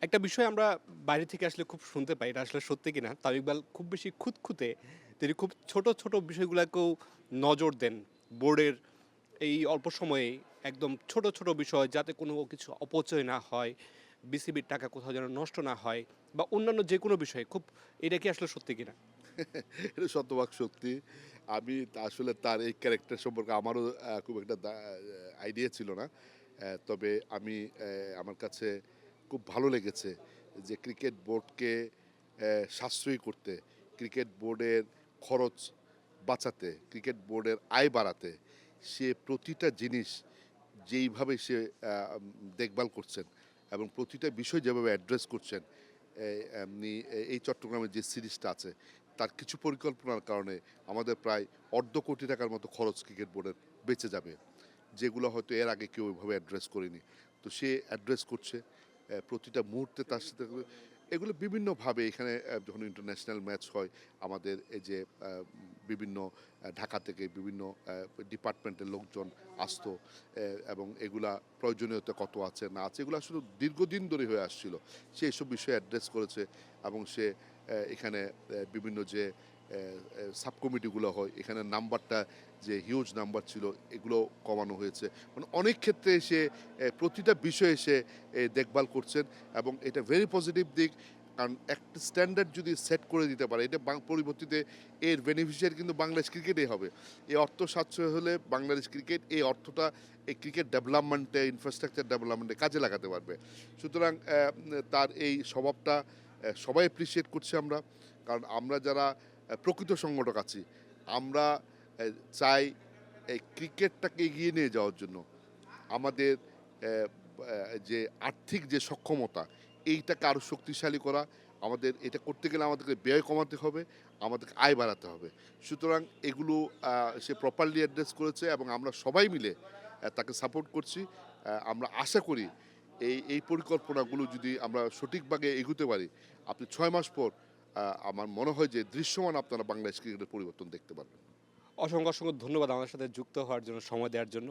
একটা বিষয় আমরা বাইরে থেকে আসলে খুব শুনতে পাই, এটা আসলে সত্যি কিনা। তামিম ইকবাল খুব বেশি খুঁতখুঁতে। তিনি খুব ছোট, ছোট বিষয়গুলাকেও নজর দেন। বোর্ডের এই অল্প সময়েই একদম ছোট, ছোট বিষয় যাতে কোনো কিছু অপচয় না হয়, বিসিবির টাকা কোথাও যেন নষ্ট না হয় বা অন্যান্য যেকোনো বিষয়ে খুব এটা কি আসলে সত্যি কিনা? এটা শতভাগ সত্যি। আমি আসলে তার এই ক্যারেক্টার সম্পর্কে আমারও খুব একটা আইডিয়া ছিল না। তবে আমি আমার কাছে খুব ভালো লেগেছে যে ক্রিকেট বোর্ডকে সাশ্রয়ী করতে, ক্রিকেট বোর্ডের খরচ বাঁচাতে, ক্রিকেট বোর্ডের আয় বাড়াতে সে প্রতিটা জিনিস যেইভাবে সে আ দেখভাল করছেন এবং প্রতিটা বিষয় যেভাবে অ্যাড্রেস করছেন, এমনি এই চট্টগ্রামের যে সিরিজটা আছে, তার কিছু পরিকল্পনার কারণে আমাদের প্রায় ৳১.৫ কোটি টাকার মতো খরচ ক্রিকেট বোর্ডের বেঁচে যাবে। যেগুলো হয়তো এর আগে কেউ ওইভাবে অ্যাড্রেস করেনি। তো সে অ্যাড্রেস করছে। প্রতিটা মুহূর্তে তার সাথে এগুলো বিভিন্নভাবে এখানে যখন ইন্টারন্যাশনাল ম্যাচ হয় আমাদের এই যে বিভিন্ন ঢাকা থেকে বিভিন্ন ডিপার্টমেন্টের লোকজন আসতো এবং এগুলা প্রয়োজনীয়তা কত আছে না আছে এগুলো আসলে দীর্ঘদিন ধরে হয়ে আসছিল। সে এসব বিষয়ে অ্যাড্রেস করেছে এবং সে এখানে বিভিন্ন যে সাব কমিটিগুলো হয় এখানে নাম্বারটা যে হিউজ নাম্বার ছিল এগুলো কমানো হয়েছে। মানে অনেক ক্ষেত্রে সে প্রতিটা বিষয়ে সে দেখভাল করছেন এবং এটা ভেরি পজিটিভ দিক। কারণ একটা স্ট্যান্ডার্ড যদি সেট করে দিতে পারে এটা পরিবর্তিতে এর বেনিফিশিয়ারি কিন্তু বাংলাদেশ ক্রিকেটেই হবে। এই অর্থ সাশ্রয় হলে বাংলাদেশ ক্রিকেট এই অর্থটা এই ক্রিকেট ডেভেলপমেন্টে, ইনফ্রাস্ট্রাকচার ডেভেলপমেন্টে কাজে লাগাতে পারবে। সুতরাং তার এই স্বভাবটা সবাই অ্যাপ্রিশিয়েট করছি আমরা। কারণ আমরা যারা প্রকৃত সংগঠক আছি, আমরা অ্যা চাই এই ক্রিকেটটাকে এগিয়ে নিয়ে যাওয়ার জন্য আমাদের যে আর্থিক যে সক্ষমতা, এইটাকে আরো শক্তিশালী করা। আমাদের এটা করতে গেলে আমাদেরকে ব্যয় কমাতে হবে, আমাদেরকে আয় বাড়াতে হবে। সুতরাং এগুলো আ সে প্রপারলি অ্যাড্রেস করেছে এবং আমরা সবাই মিলে তাকে সাপোর্ট করছি। আমরা আশা করি এই পরিকল্পনাগুলো যদি আমরা সঠিকভাবে এগুতে পারি, আপনি ৬ মাস পর আমার মনে হয় যে দৃশ্যমান আপনারা বাংলাদেশ ক্রিকেটের পরিবর্তন দেখতে পারবেন। অসংখ্য, অসংখ্য ধন্যবাদ আমাদের সাথে যুক্ত হওয়ার জন্য, সময় দেওয়ার জন্য।